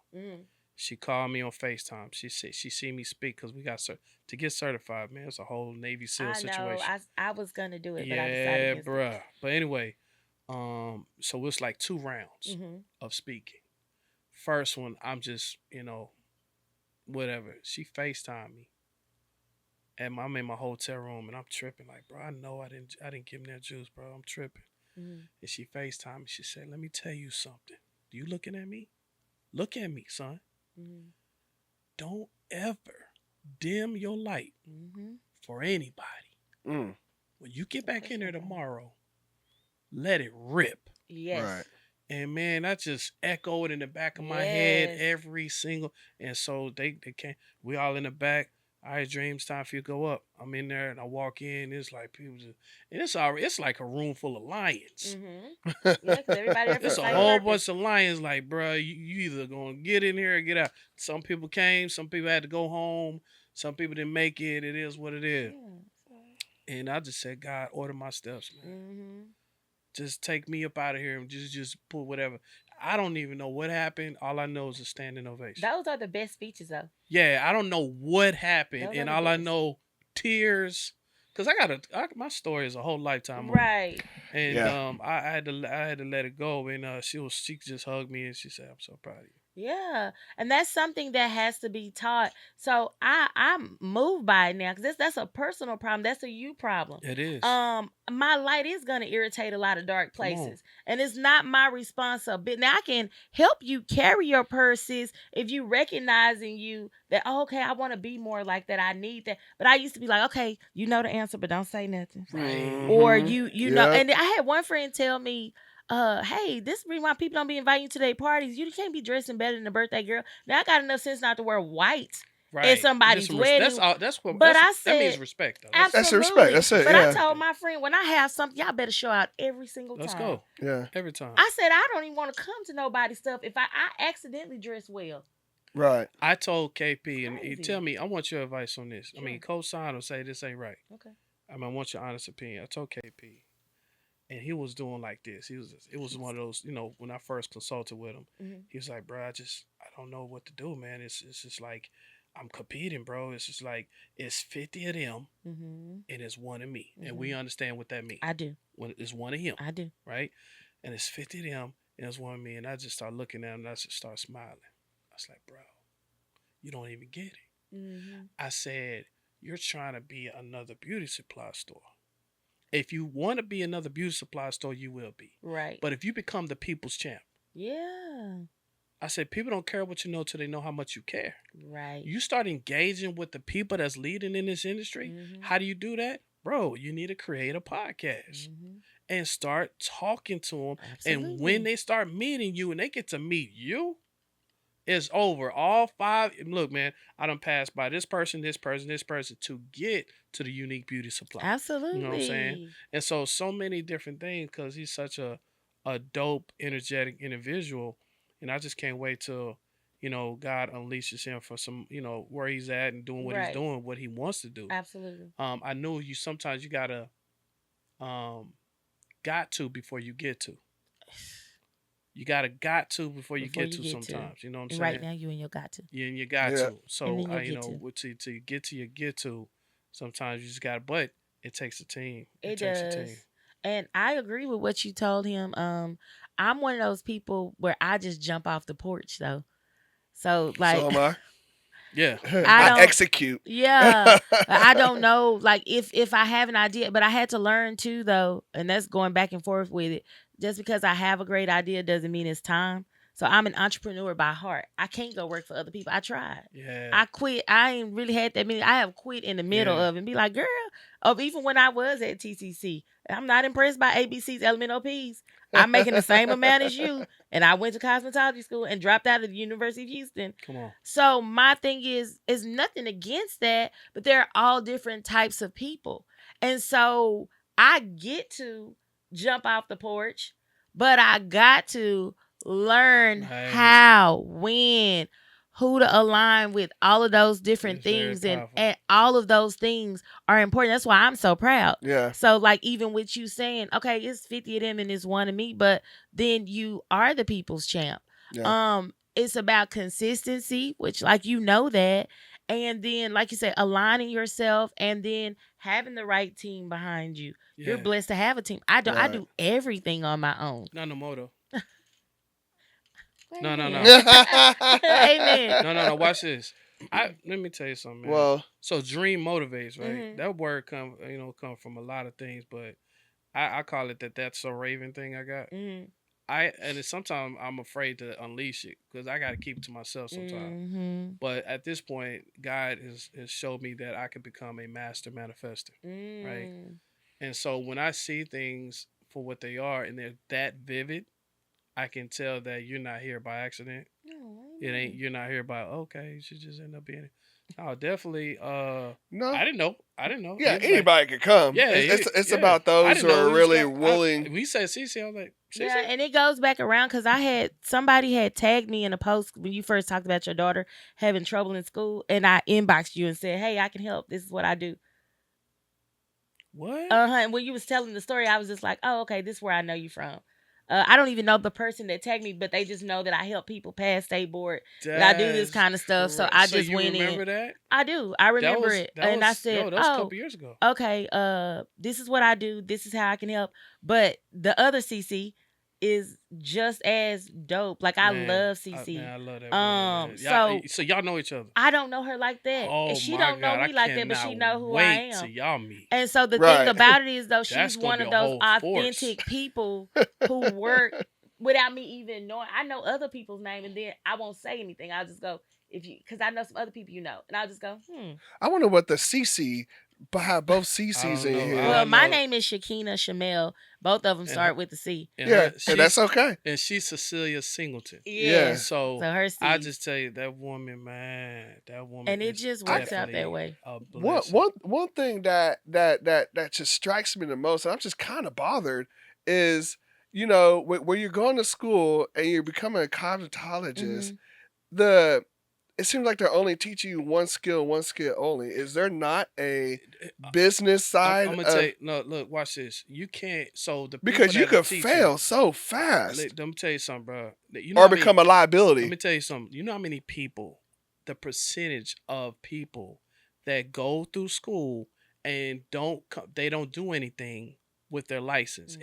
She called me on FaceTime. She said she see me speak because we got to get certified. Man, it's a whole Navy SEAL situation. I was gonna do it, but yeah, I decided against bruh. it. But anyway, so it's like 2 rounds of speaking. First one, I'm just, whatever. She FaceTimed me. And I'm in my hotel room and I'm tripping. Like, bro, I know I didn't give him that juice, bro. I'm tripping. And she FaceTimed me. She said, let me tell you something. Do you looking at me? Look at me, son. Don't ever dim your light for anybody. When you get back in there tomorrow, let it rip. Yes. Right. And man, I just echoed in the back of my head every single. And so they can't. We all in the back. All right, Dreams, time for you to go up. I'm in there and I walk in. It's like people just, and it's like a room full of lions. Yeah, because everybody It's a whole bunch of lions. Like, bro, you either gonna get in here or get out. Some people came. Some people had to go home. Some people didn't make it. It is what it is. And I just said, God, order my steps, man. Just take me up out of here and just put whatever. I don't even know what happened. All I know is a standing ovation. Those are the best speeches, though. Yeah, I don't know what happened, and all I know, tears. Cause my story is a whole lifetime, right? And I had to let it go, and she just hugged me and she said, "I'm so proud of you." Yeah, and that's something that has to be taught. So I'm moved by it now because that's a personal problem. That's a you problem. It is. My light is gonna irritate a lot of dark places, and it's not my responsibility. Now I can help you carry your purses if you recognizing you that okay, I want to be more like that. I need that, but I used to be like, okay, you know the answer, but don't say nothing. Right. Or you know. And I had one friend tell me, hey, this is the reason why people don't be inviting you to their parties. You can't be dressing better than a birthday girl. Now I got enough sense not to wear white at somebody's wedding. That means respect, though. That's respect. That's it. But I told my friend, when I have something, y'all better show out every single time. Let's go. Yeah. Every time. I said I don't even want to come to nobody's stuff if I accidentally dress well. Right. I told KP, and he tell me, I want your advice on this. Sure. I mean, co-sign or say this ain't right. Okay. I mean, I want your honest opinion. I told KP. And he was doing like this. It was one of those, when I first consulted with him, he was like, bro, I don't know what to do, man. It's just like, I'm competing, bro. It's just like, it's 50 of them and it's 1 of me. And we understand what that means. I do. When it's 1 of him. I do. Right? And it's 50 of them and it's 1 of me. And I just start looking at him and I just start smiling. I was like, bro, you don't even get it. I said, you're trying to be another beauty supply store. If you want to be another beauty supply store, you will be. Right. But if you become the people's champ. Yeah. I said, people don't care what you know till they know how much you care. Right. You start engaging with the people that's leading in this industry. How do you do that? Bro, you need to create a podcast. and start talking to them. Absolutely. And when they start meeting you and they get to meet you, it's over. All 5. Look, man, I done passed by this person, this person, this person to get to the unique beauty supply. Absolutely. You know what I'm saying? And so many different things because he's such a dope, energetic individual. And I just can't wait till, God unleashes him for some, where he's at and doing what he's doing, what he wants to do. Absolutely. I know sometimes you gotta got to before you get to. You got to before you get to sometimes. You know what I'm saying? Right now you and your got to. Yeah, and you got to. So to get to your get to, sometimes you just got to, but it takes a team. It takes does. A team. And I agree with what you told him. I'm one of those people where I just jump off the porch though. So like So am I. Yeah. I execute. Yeah. I don't know like if I have an idea, but I had to learn too though, and that's going back and forth with it. Just because I have a great idea doesn't mean it's time. So I'm an entrepreneur by heart. I can't go work for other people. I tried. Yeah. I quit. I ain't really had that many. I have quit in the middle of it and be like, girl, even when I was at TCC, I'm not impressed by ABCs, LMNOPs. I'm making the same amount as you. And I went to cosmetology school and dropped out of the University of Houston. Come on. So my thing is nothing against that, but there are all different types of people. And so I get to jump off the porch, but I got to learn how, when, who to align with, all of those different things, and all of those things are important. That's why I'm so proud. Yeah. So like even with you saying, okay, it's 50 of them and it's one of me, but then you are the people's champ. Yeah. It's about consistency, which like that. And then, like you said, aligning yourself and then having the right team behind you. Yeah. You're blessed to have a team. I do everything on my own. Not no more though. No. Amen. No. Watch this. Let me tell you something, man. Well, so dream motivates, right? Mm-hmm. That word come from a lot of things, but I call it that's so Raven thing I got. Mm-hmm. Sometimes I'm afraid to unleash it because I got to keep it to myself sometimes. Mm-hmm. But at this point, God has showed me that I can become a master manifester, right? And so when I see things for what they are and they're that vivid, I can tell that you're not here by accident. No, you're not here by you should just end up being it. Oh, definitely. No, I didn't know. Yeah, anybody could come. Yeah, it's about those who are really willing. We said CC. I was like, CC? Yeah, and it goes back around because somebody had tagged me in a post when you first talked about your daughter having trouble in school, and I inboxed you and said, "Hey, I can help. This is what I do." What? And when you was telling the story, I was just like, "Oh, okay, this is where I know you from." I don't even know the person that tagged me, but they just know that I help people pass state board. That I do this kind of stuff. So I just went in. You remember that? I do. I remember it. And I said, that was a couple years ago. Okay, this is what I do. This is how I can help. But the other CC is just as dope. Like I love CC. I love that. So y'all know each other. I don't know her like that. Oh, and she don't know me like that, but she know who I am. Till y'all meet. And so the thing about it is though, she's one of those authentic people who work without me even knowing. I know other people's name, and then I won't say anything. I'll just go because I know some other people and I'll just go. I wonder what the CC. Have both CCs in here. Well, my name is Shakina Shamel. Both of them start with the C. And that's okay. And she's Cecilia Singleton. Yeah. So her C. I just tell you, that woman, man, and it just works out that way. One thing that just strikes me the most, and I'm just kind of bothered, is when you're going to school and you're becoming a cosmetologist, it seems like they're only teaching you one skill only. Is there not a business side? I'm gonna tell you. No, look, watch this. You can't. So because you could fail so fast. Let me tell you something, bro. Or become a liability. Let me tell you something. You know how many people, the percentage of people that go through school and don't do anything with their license.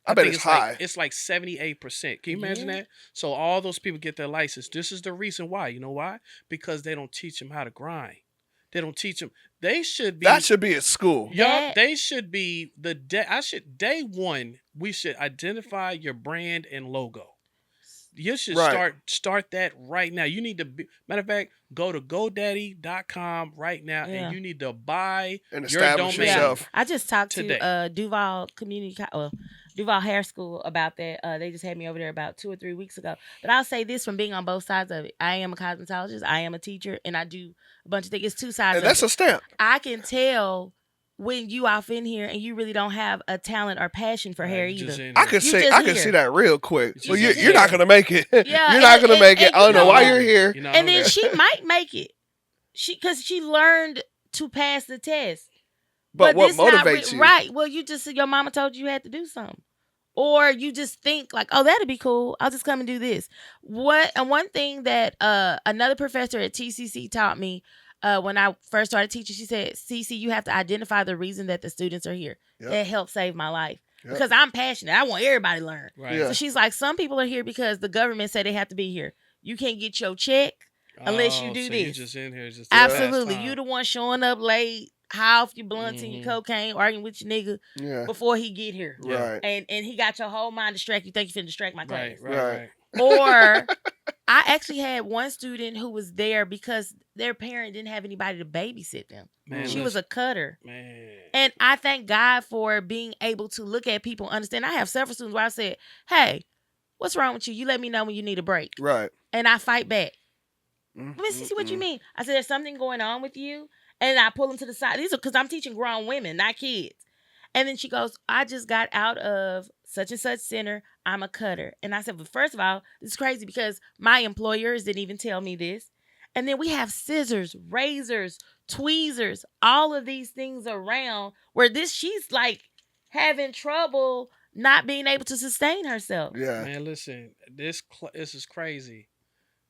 I bet it's high. It's like 78%. Can you imagine that? So all those people get their license. This is the reason why. You know why? Because they don't teach them how to grind. They don't teach them. They should be. That should be at school. Yeah. They should be day one. We should identify your brand and logo. You should Right. start that right now. You need to be, matter of fact, go to GoDaddy.com right now, and Yeah. you need to buy And your establish domain yourself. I just talked today. to Duval Duval Hair School about that. They just had me over there about 2 or 3 weeks ago. But I'll say this from being on both sides of it. I am a cosmetologist, I am a teacher, and I do a bunch of things. It's two sides And of that's it. a stamp. I can tell when you off in here and you really don't have a talent or passion for hair You just either. in I here. can You see just I can here. see that real quick. You Well, just you're not here. gonna make it. Yeah, You're not gonna and- make it. and I don't you know know why what? you're here. You know, And then she might make it. Because she learned to pass the test. But what this not motivates you? Right. Well, you just your mama told you had to do something. Or you just think like, oh, that'd be cool. I'll just come and do this. One thing that another professor at TCC taught me when I first started teaching, she said, "CC, you have to identify the reason that the students are here. Yep. That helped save my life Yep. because I'm passionate. I want everybody to learn." right. Yeah. So she's like, some people are here because the government said they have to be here. You can't get your check unless you do so this. You just in here just to pass Absolutely. time. You the one showing up late, high off your blunts and your Mhm. cocaine, arguing with your nigga Yeah. before he get here. Yeah. Right. And he got your whole mind distracted. You think you finna distract my class. Right. Or I actually had one student who was there because their parent didn't have anybody to babysit them. Man, She was a cutter. Man. And I thank God for being able to look at people and understand. I have several students where I said, hey, what's wrong with you? You let me know when you need a break. Right. And I fight back. Mm, Let me see what you mm, mean. I said, there's something going on with you. And I pull them to the side. These are because I'm teaching grown women, not kids. And then she goes, I just got out of such and such center. I'm a cutter. And I said, well, first of all, this is crazy because my employers didn't even tell me this. And then we have scissors, razors, tweezers, all of these things around where she's like having trouble not being able to sustain herself. Yeah. Man, listen, this is crazy.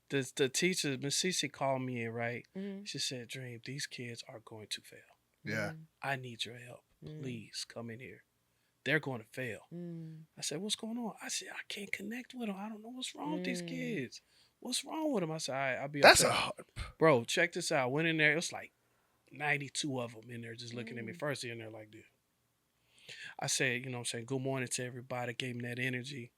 The teacher, Miss Cece, called me in, right? Mhm. She said, Dream, these kids are going to fail. Yeah. I need your help. Mm. Please come in here. They're going to fail. Mm. I said, what's going on? I said, I can't connect with them. I don't know what's wrong with these Mm. kids. What's wrong with them? I said, all right, I'll be That's okay. a hard. Bro, check this out. Went in there. It was like 92 of them in there just looking at me. First in there like this. I said, you know what I'm saying, good morning to everybody. Gave me that energy.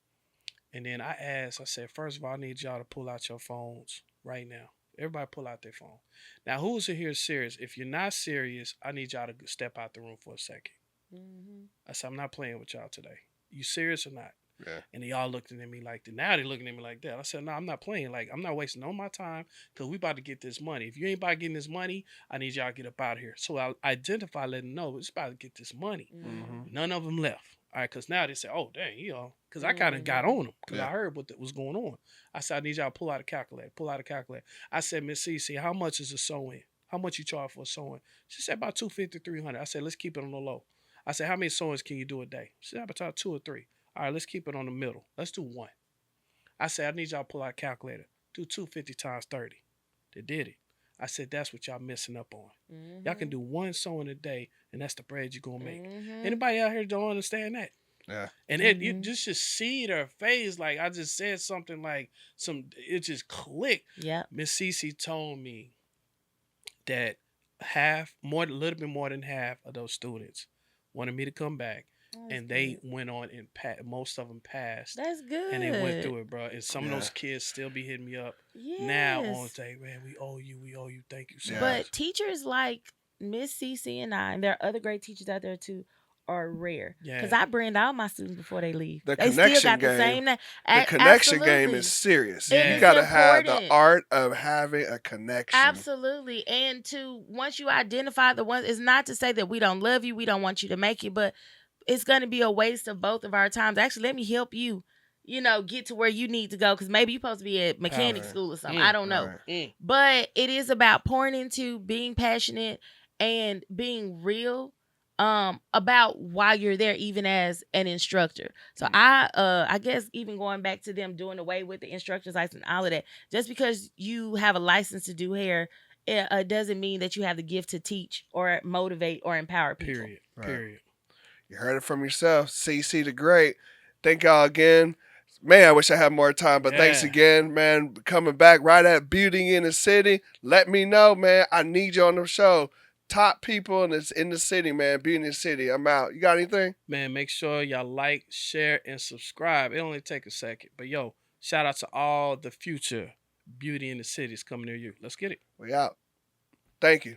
And then I asked, I said, first of all, I need y'all to pull out your phones right now. Everybody pull out their phone. Now, who's in here serious? If you're not serious, I need y'all to step out the room for a second. Mm-hmm. I said, I'm not playing with y'all today. You serious or not? Yeah. And they all looking at me like that. Now they're looking at me like that. I said, no, I'm not playing. Like, I'm not wasting all my time because we about to get this money. If you ain't about getting this money, I need y'all to get up out of here. So I identify, let them know it's about to get this money. Mm-hmm. None of them left. All right, because now they say, oh, dang, because I kind of got on them because Yeah. I heard what was going on. I said, I need y'all to pull out a calculator. I said, Miss Cece, how much is a sew-in? How much you charge for a sew-in? She said, about $250, $300. I said, let's keep it on the low. I said, how many sew-ins can you do a day? She said, about 2 or 3. All right, let's keep it on the middle. Let's do 1. I said, I need y'all to pull out a calculator. Do 250 times 30. They did it. I said, that's what y'all missing up on. Mm-hmm. Y'all can do 1 sewing a day, and that's the bread you're going to make. Mm-hmm. Anybody out here don't understand that? Yeah. And you just see their face. Like, I just said something like, it just clicked. Yeah. Miss Cece told me that a little bit more than half of those students wanted me to come back. And they went on and most of them passed. That's good. And they went through it, bro. And some of those kids still be hitting me up now on say, man, we owe you. Thank you so much. But teachers like Miss Cece and I, and there are other great teachers out there too, are rare. Yeah. Because I brand all my students before they leave. The They connection still got game. the same name. The connection game Absolutely. is serious. Yeah. You got to It's have the important. art of having a connection. Absolutely. And once you identify the ones, it's not to say that we don't love you, we don't want you to make it, but it's going to be a waste of both of our times. Actually, let me help you, get to where you need to go. Because maybe you're supposed to be at mechanic school or something. I don't know. Right. But it is about pouring into being passionate and being real about why you're there, even as an instructor. So I guess even going back to them doing away with the instructor's license and all of that, just because you have a license to do hair, it doesn't mean that you have the gift to teach or motivate or empower people. Period. Right. Period. You heard it from yourself. CC the Great. Thank y'all again. Man, I wish I had more time, but thanks Yeah. again, man. Coming back right at Beauty in the City. Let me know, man. I need you on the show. Top people in the city, man. Beauty in the City. I'm out. You got anything? Man, make sure y'all like, share, and subscribe. It only take a second. But, Shout out to all the future beauty in the cities coming near you. Let's get it. We out. Thank you.